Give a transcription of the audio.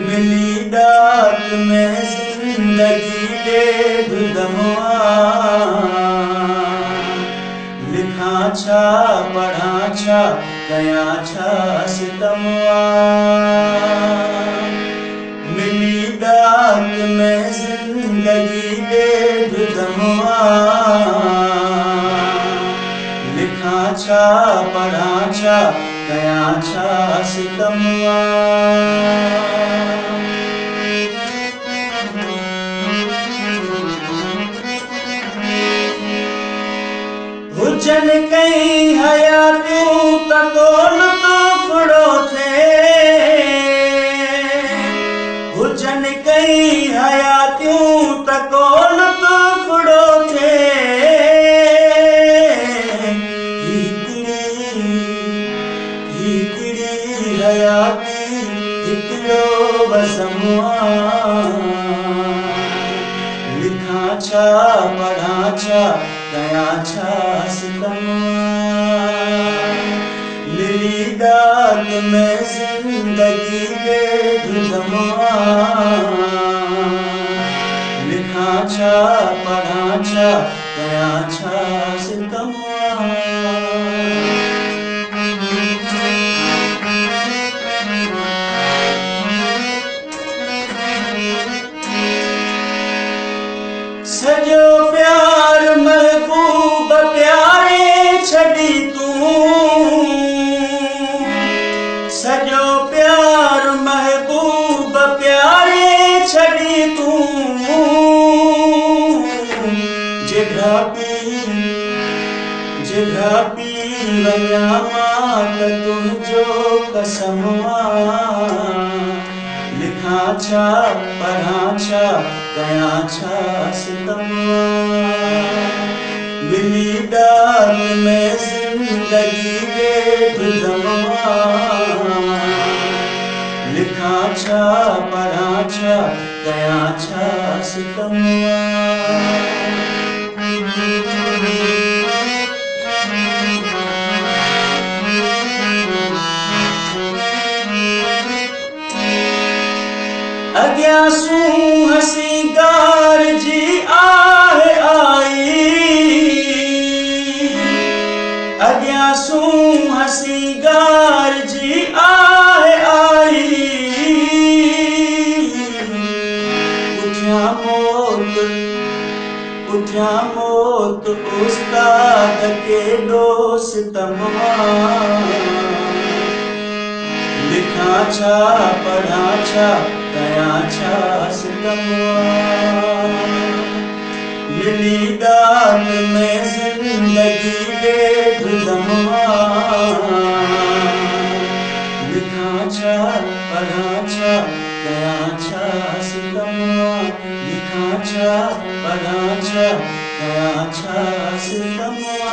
मिली डाक में जिंदगी डेढ़ दमवा लिखा छा पढ़ा छा कया छा सितमवा मिली डाक में जिंदगी डेढ़ दमवा लिखा छा पढ़ा छा कया छा सितमवा हुजन कई हयातियूं त कोन टुकड़ो थे हुजन कई हयातियूं त कोन टुकड़ो थे हिकिड़ी हयाती हिकिड़ो बसमवा लिखा छा पढ़ा छा कया छा सितमवा मिली डाक में जिंदगी डेढ़ दमवा लिखा छा पढ़ा छा कया छा सितमवा सजो प्यार महबूब प्यारे छड़ी तूं सजो प्यार महबूब प्यारे छड़ी तूं जिघा पी वया मां त तुंहिंजो कसमवा लिखा छा पढ़ा छा कया छा सितमवा मिली डाक में जिंदगी डेढ़ दमवा लिखा छा पढ़ा छा कया छा सितमवा अग्यासूं हसी गार जी आहे आई अग्यासूं हसी गार जी आहे आई पुठियां मौत उस्ताद केॾो सितमवा लिखा छा पढ़ा छा कया छा सितमवा मिली डाक में जिंदगी डेढ़ दमवा लिखा छा पढ़ा छा कया छा सितमवा लिखा छा पढ़ा छा कया छा सितमवा